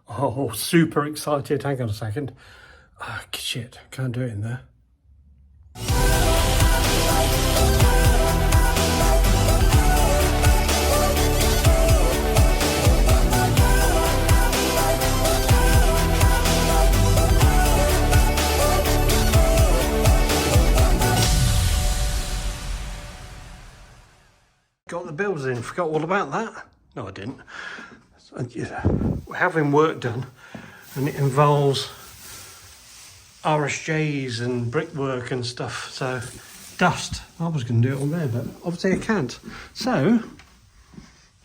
Oh, super excited. Hang on a second. Ah, shit, can't do it in there. Got the bills in, forgot all about that. No, I didn't. So, yeah, we're having work done, and it involves RSJs and brickwork and stuff, so dust. I was going to do it on there, but obviously I can't. So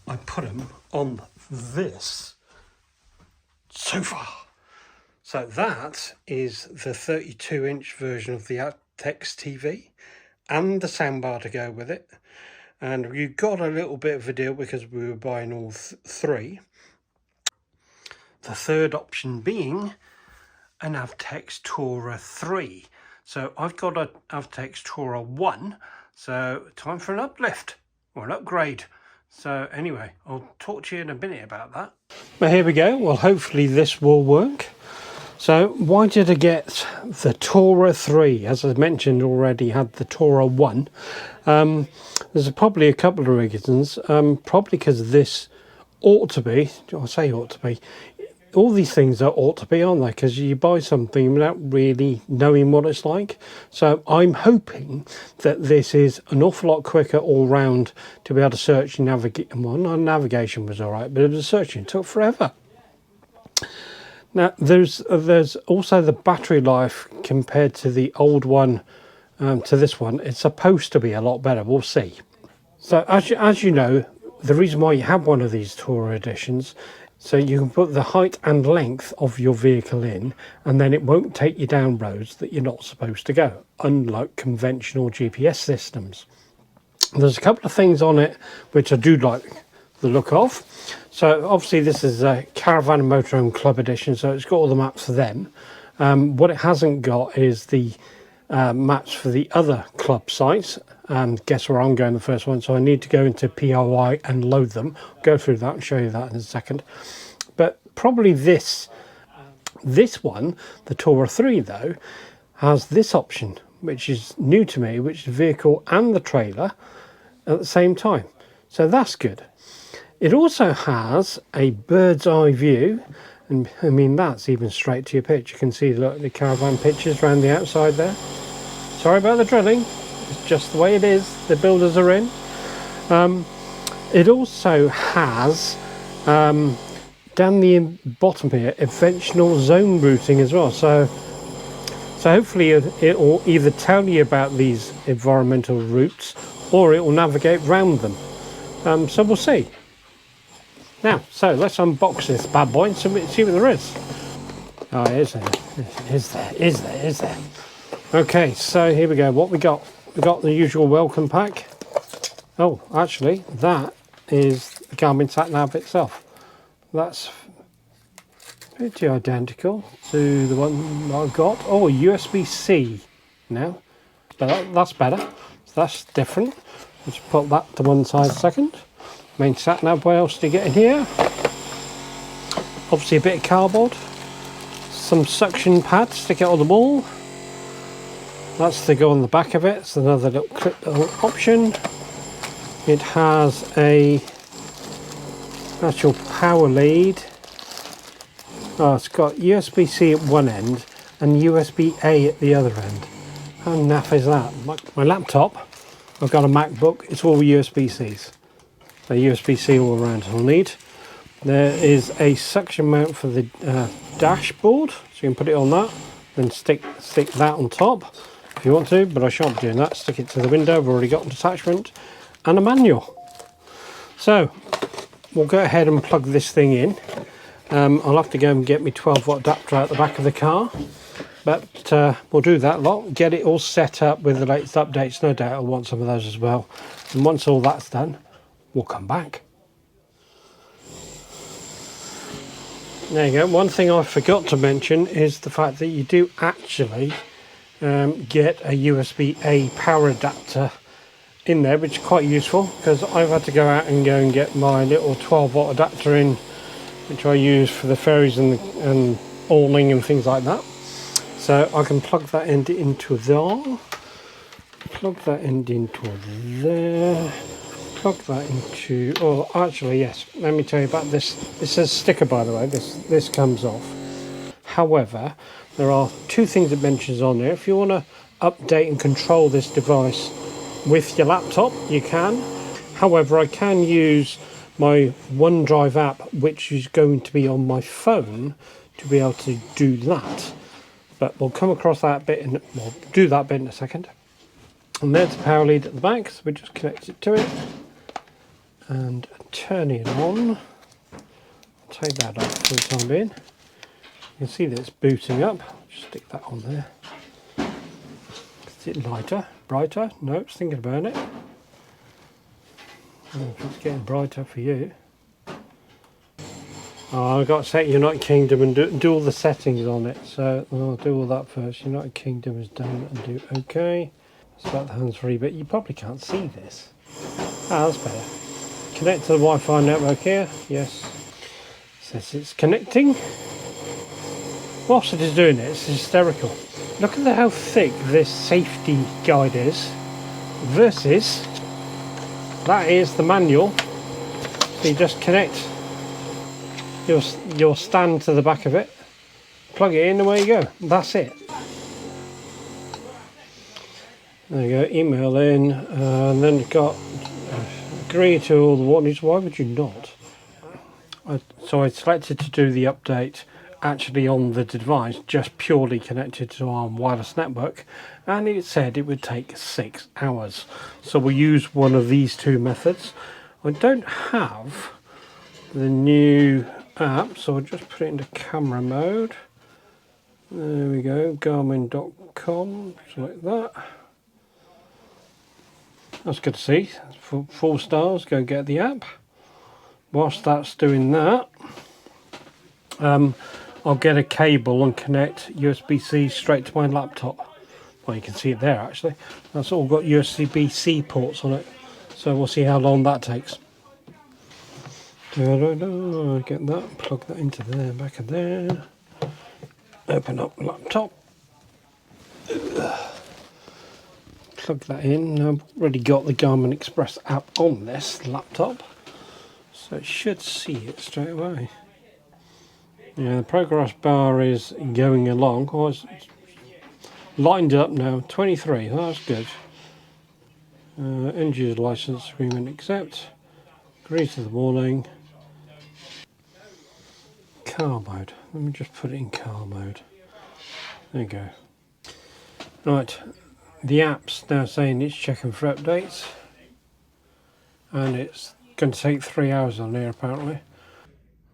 I put them on this sofa. So that is the 32-inch version of the Avtex TV and the soundbar to go with it. And you got a little bit of a deal because we were buying all three. The third option being an Avtex Tourer 3. So I've got an Avtex Tourer 1, so time for an uplift or an upgrade. So anyway, I'll talk to you in a minute about that. But here we go. Well, hopefully this will work. So why did I get the Tourer 3? As I mentioned already, had the Tourer 1. There's probably a couple of reasons. Probably because this ought to be, I say ought to be, all these things are ought to be, aren't they? Because you buy something without really knowing what it's like. So I'm hoping that this is an awful lot quicker all round to be able to search and navigate. Well, no, navigation was all right, but it was searching. It took forever. Now, there's also the battery life compared to the old one to this one. It's supposed to be a lot better. We'll see. So as you know, the reason why you have one of these Tourer editions, so you can put the height and length of your vehicle in, and then it won't take you down roads that you're not supposed to go, unlike conventional GPS systems. There's a couple of things on it which I do like the look of. So obviously this is a Caravan and Motorhome Club edition, so it's got all the maps for them. What it hasn't got is the maps for the other club sites. Guess where I'm going the first one, so I need to go into POI and load them. Go through that and show you that in a second. But probably this one, the Tourer 3 though, has this option, which is new to me, which is the vehicle and the trailer at the same time. So that's good. It also has a bird's eye view, and I mean that's even straight to your pitch. You can see the caravan pitches around the outside there. Sorry about the drilling, it's just the way it is. The builders are in. It also has down the bottom here conventional zone routing as well. So hopefully it will either tell you about these environmental routes or it will navigate round them. So we'll see. Now, so let's unbox this bad boy and see what there is. Oh, is there. Okay, so here we go. What we got? We got the usual welcome pack. Oh, actually, that is the Garmin sat nav itself. That's pretty identical to the one I've got. Oh, USB-C now. But that's better. So that's different. Let's put that to one side a second. Main sat nav, what else do you get in here? Obviously a bit of cardboard, some suction pads, stick it on the wall. That's to go on the back of it. It's another little clip option. It has a actual power lead. Oh, it's got USB-C at one end and USB-A at the other end. How naff is that? My laptop, I've got a MacBook, it's all USB-Cs. So USB-C all around I'll need. There is a suction mount for the dashboard, so you can put it on that, then stick that on top if you want to, but I shan't be doing that. Stick it to the window, I've already got an attachment, and a manual. So we'll go ahead and plug this thing in. I'll have to go and get my 12-watt adapter out the back of the car, but we'll do that lot, get it all set up with the latest updates. No doubt I'll want some of those as well, and once all that's done, we'll come back. There you go. One thing I forgot to mention is the fact that you do actually get a USB-A power adapter in there, which is quite useful because I've had to go out and get my little 12-watt adapter in which I use for the ferries and awning and things like that. So I can plug that end into there, plug that end into there, plug that into, oh actually yes, let me tell you about this. This is a sticker, by the way, this comes off. However, there are two things it mentions on there. If you want to update and control this device with your laptop, you can. However, I can use my OneDrive app, which is going to be on my phone, to be able to do that. But we'll come across that bit and we'll do that bit in a second. And there's the power lead at the back, so we just connect it to it and turn it on. I'll take that off for the time being. You can see that it's booting up. Just stick that on there. Is it lighter? Brighter? No, it's thinking about it. Oh, it's getting brighter for you. Oh, I've got to set United Kingdom and do all the settings on it. So I'll do all that first. United Kingdom is done and do OK. Start the hands-free bit. You probably can't see this. Ah, that's better. Connect to the Wi-Fi network here. Yes. Says it's connecting. Whilst it is doing it, it's hysterical. Look at how thick this safety guide is versus that is the manual. So you just connect your stand to the back of it, plug it in, and away you go. That's it. There you go. Email in, and then you've got agree to all the warnings. Why would you not? So I selected to do the update actually on the device, just purely connected to our wireless network, and it said it would take 6 hours. So we'll use one of these two methods. I don't have the new app, so I'll just put it into camera mode. There we go, garmin.com, select that. That's good to see. 4 stars. Go get the app. Whilst that's doing that, I'll get a cable and connect USB-C straight to my laptop. Well, you can see it there actually. That's all got USB-C ports on it. So we'll see how long that takes. Get that, plug that into there, back of there. Open up laptop. Plug that in. I've already got the Garmin Express app on this laptop, so it should see it straight away. Yeah, the progress bar is going along. Oh, it's lined up now. 23. Oh, that's good. End user license agreement accept. Agree to the warning. Car mode. Let me just put it in car mode. There you go. Right. The app's now saying it's checking for updates, and it's going to take 3 hours on here apparently.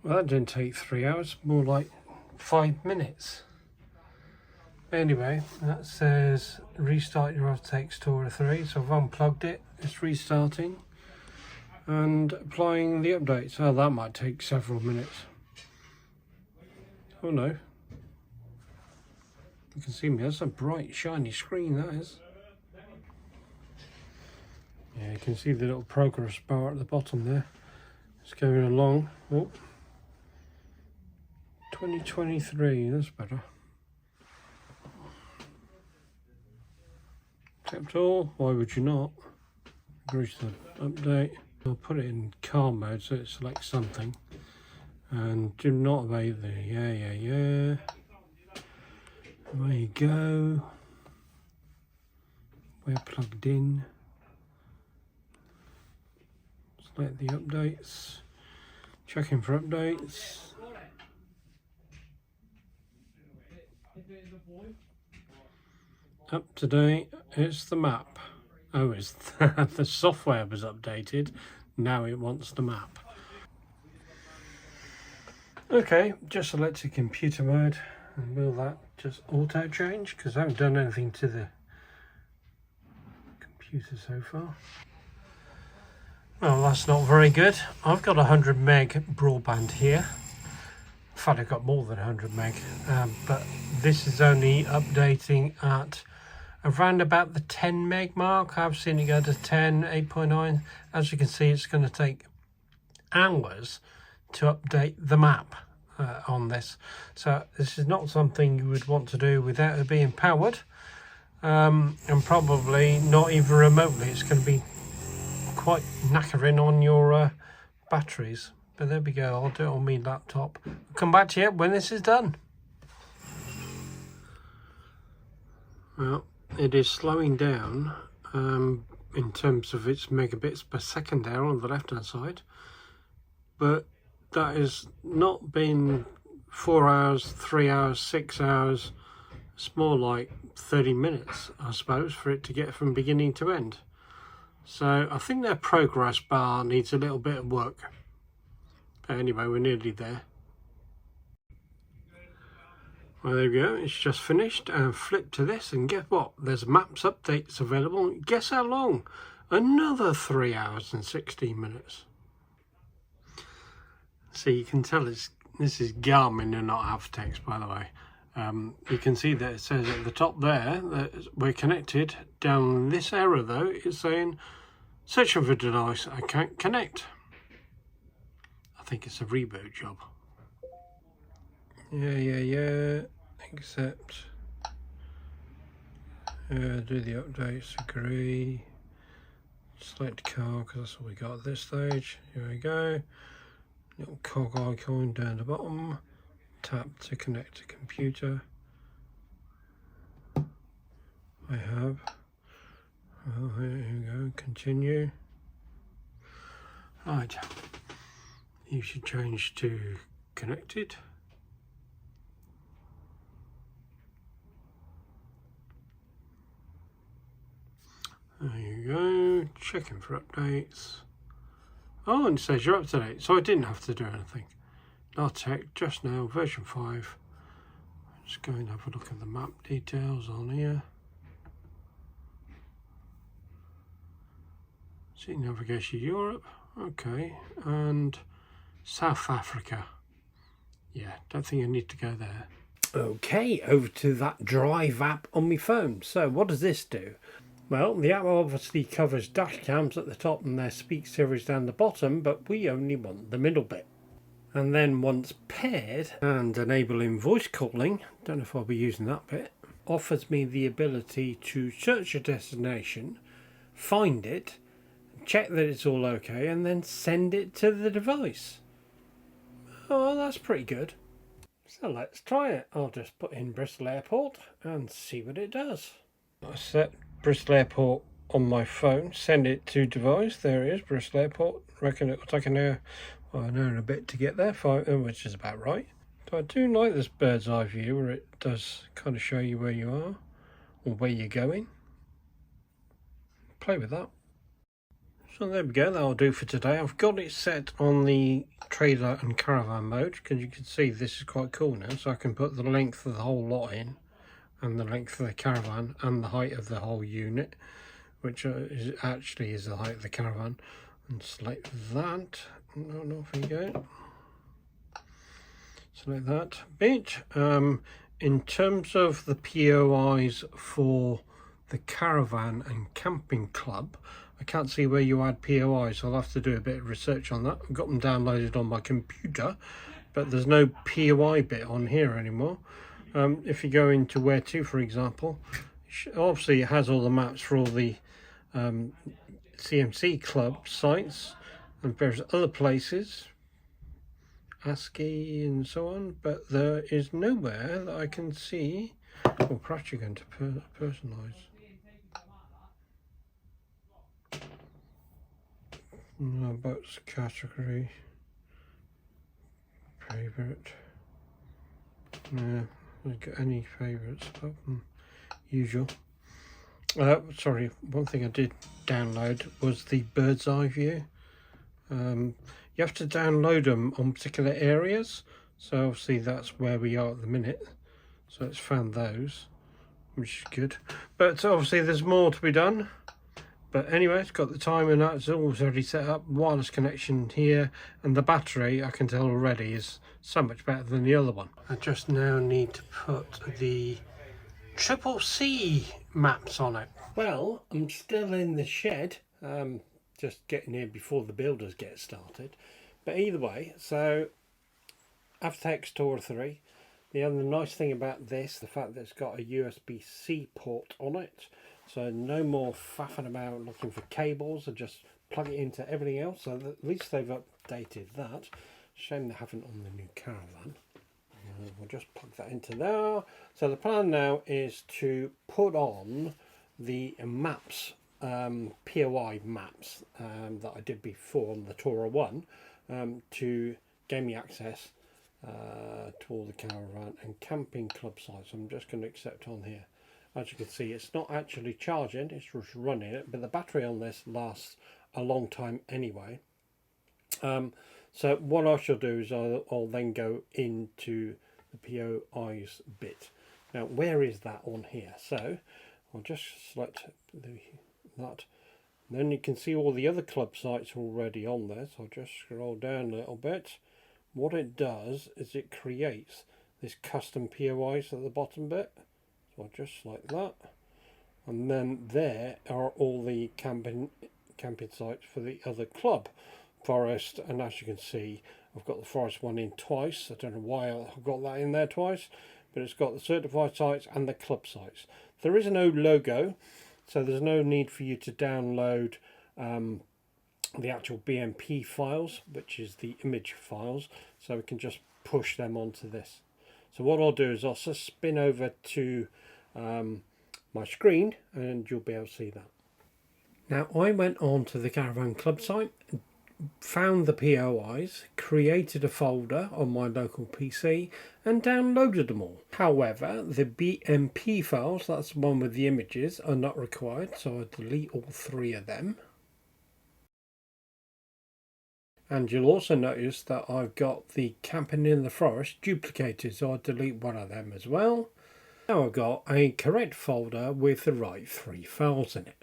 Well, that didn't take 3 hours, more like 5 minutes. Anyway, that says restart your Avtex Tourer 3, so I've unplugged it, it's restarting and applying the updates. Oh, that might take several minutes. Oh no. You can see me, that's a bright shiny screen that is. Yeah, you can see the little progress bar at the bottom there. It's going along. Oh. 2023, that's better. Accept all, why would you not? Agree to the update. I'll put it in car mode so it selects something. And do not obey the yeah. There you go. We're plugged in. Select the updates. Checking for updates. Up to date. It's the map. Oh, it's the software was updated. Now it wants the map. Okay, just select computer mode, and will that just auto change? Because I haven't done anything to the computer so far. Well, that's not very good. I've got 100 meg broadband here. In fact, I've got more than 100 meg, but this is only updating at around about the 10 meg mark. I've seen it go to 10, 8.9. As you can see, it's going to take hours to update the map on this. So this is not something you would want to do without it being powered, and probably not even remotely. It's going to be quite knackering on your batteries. But there we go, I'll do it on my laptop. I'll come back to you when this is done. Well, it is slowing down in terms of its megabits per second there on the left hand side, but that has not been 4 hours, 3 hours, 6 hours. It's more like 30 minutes, I suppose, for it to get from beginning to end. So I think their progress bar needs a little bit of work. But anyway, we're nearly there. Well, there we go, it's just finished, and flip to this and guess what? There's maps updates available. Guess how long? Another 3 hours and 16 minutes. So you can tell this is Garmin and not Avtex, by the way. You can see that it says at the top there that we're connected. Down this arrow though, it's saying searching for device, I can't connect. I think it's a reboot job. Yeah, accept. Do the updates, agree. Select car, because that's all we got at this stage. Here we go. Little cog icon down the bottom. Tap to connect to computer. I have. Well, here we go. Continue. Right. You should change to connected. There you go. Checking for updates. Oh, and it says you're up to date, so I didn't have to do anything. Avtex just now, version 5. Just go and have a look at the map details on here. See navigation Europe, okay, and South Africa. Yeah, don't think I need to go there. Okay, over to that Drive app on my phone. So what does this do? Well, the app obviously covers dash cams at the top and their speak series down the bottom, but we only want the middle bit. And then once paired and enabling voice calling, don't know if I'll be using that bit, offers me the ability to search a destination, find it, check that it's all okay, and then send it to the device. Oh, that's pretty good. So let's try it. I'll just put in Bristol Airport and see what it does. I set Bristol Airport on my phone, send it to device. There it is, Bristol Airport. Reckon it will take an hour and a bit to get there, which is about right. So I do like this bird's eye view where it does kind of show you where you are or where you're going. Play with that. So there we go, that'll do for today. I've got it set on the trailer and caravan mode because you can see this is quite cool now, so I can put the length of the whole lot in and the length of the caravan and the height of the whole unit, which actually is the height of the caravan, and select that. No, off you go. Select that bit. In terms of the POIs for the caravan and camping club, I can't see where you add POIs, so I'll have to do a bit of research on that. I've got them downloaded on my computer, but there's no POI bit on here anymore. If you go into where to, for example, obviously it has all the maps for all the c&mc club sites and various other places, ASCII and so on, but there is nowhere that I can see. Well, perhaps you're going to personalise. No, boats category, favourite. No, I don't get any favourites apart from usual. Sorry, one thing I did download was the bird's eye view. You have to download them on particular areas, so obviously that's where we are at the minute. So it's found those, which is good. But obviously there's more to be done. But anyway, it's got the time and that's all already set up. Wireless connection here, and the battery I can tell already is so much better than the other one. I just now need to put the c&mc maps on it. Well, I'm still in the shed, just getting here before the builders get started. But either way, so Avtex Tor 3. The other nice thing about this, the fact that it's got a USB-C port on it, so no more faffing about looking for cables, and just plug it into everything else. So at least they've updated that. Shame they haven't on the new Caravan. We'll just plug that into there. So the plan now is to put on the maps, POI maps that I did before on the Tora 1 to gain me access to all the caravan and camping club sites. I'm just going to accept on here. As you can see, it's not actually charging, it's just running it, but the battery on this lasts a long time anyway. So what I shall do is I'll then go into the POIs bit. Now, where is that on here? So I'll just select that. Then you can see all the other club sites already on there. So I'll just scroll down a little bit. What it does is it creates this custom POIs at the bottom bit. So I'll just like that. And then there are all the camping sites for the other club. Forest, and as you can see, I've got the forest one in twice. I don't know why I've got that in there twice, but it's got the certified sites and the club sites. There is no logo, so there's no need for you to download the actual BMP files, which is the image files, so we can just push them onto this. So what I'll do is I'll just spin over to my screen and you'll be able to see that. Now I went on to the Caravan Club site, found the POIs, created a folder on my local PC and downloaded them all. However, the BMP files, that's the one with the images, are not required, so I delete all 3 of them. And you'll also notice that I've got the camping in the forest duplicated, so I'll delete one of them as well. Now I've got a correct folder with the right 3 files in it.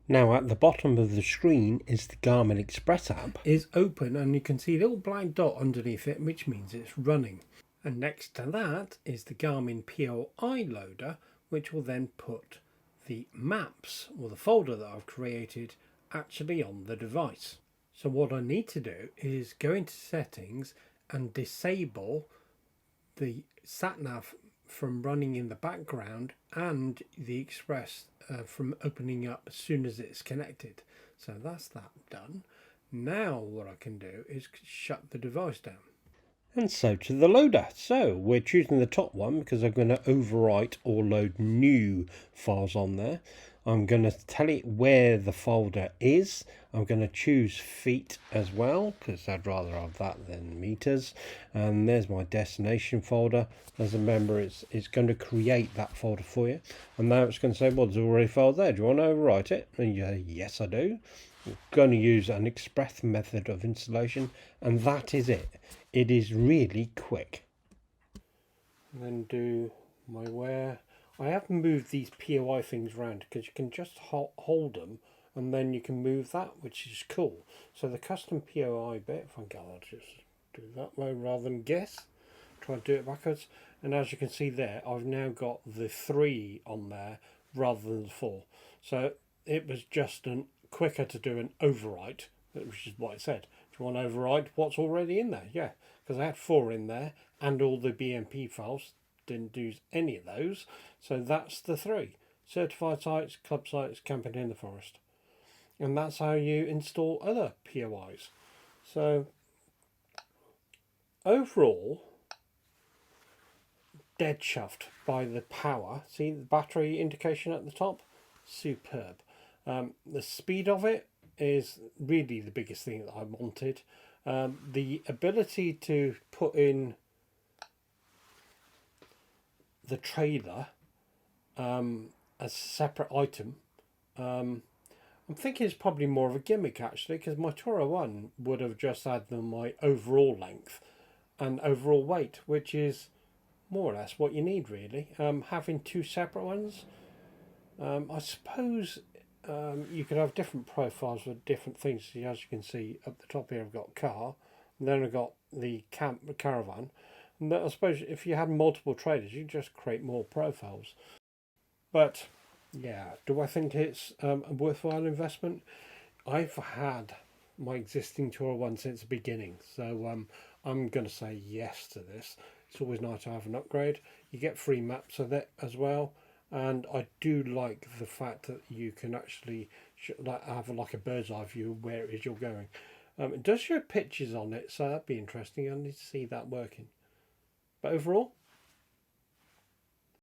Now at the bottom of the screen is the Garmin Express app. Is open and you can see a little black dot underneath it, which means it's running. And next to that is the Garmin POI loader, which will then put the maps or the folder that I've created actually on the device. So what I need to do is go into settings and disable the sat-nav from running in the background and the Express from opening up as soon as it's connected. So that's that done. Now what I can do is shut the device down. And so to the loader. So we're choosing the top one because I'm going to overwrite or load new files on there. I'm going to tell it where the folder is. I'm going to choose feet as well because I'd rather have that than meters. And there's my destination folder. As a member, it's going to create that folder for you. And now it's going to say, well, there's already a file there. Do you want to overwrite it? And you say, yes, I do. I'm going to use an express method of installation. And that is it. It is really quick. And then do my where. I have moved these POI things around because you can just hold them and then you can move that, which is cool. So the custom POI bit, if I go, I'll just do it that way rather than guess. Try to do it backwards. And as you can see there, I've now got the 3 on there rather than the 4. So it was just quicker to do an overwrite, which is what it said. Do you want to overwrite what's already in there? Yeah, because I had 4 in there and all the BMP files. Didn't use any of those, so that's the 3 certified sites, club sites, camping in the forest, and that's how you install other POIs. So overall, dead chuffed by the power. See the battery indication at the top, superb. The speed of it is really the biggest thing that I wanted. The ability to put in the trailer as a separate item, I'm thinking it's probably more of a gimmick actually, because my Tora 1 would have just had my overall length and overall weight, which is more or less what you need really. Having 2 separate ones, I suppose you could have different profiles for different things. See, as you can see up the top here, I've got car, and then I've got the caravan. And I suppose if you had multiple trailers, you just create more profiles. But yeah, do I think it's a worthwhile investment? I've had my existing Tourer one since the beginning. So I'm going to say yes to this. It's always nice to have an upgrade. You get free maps of it as well. And I do like the fact that you can actually have like a bird's eye view of where it is you're going. It does show pictures on it, so that'd be interesting. I need to see that working. But overall,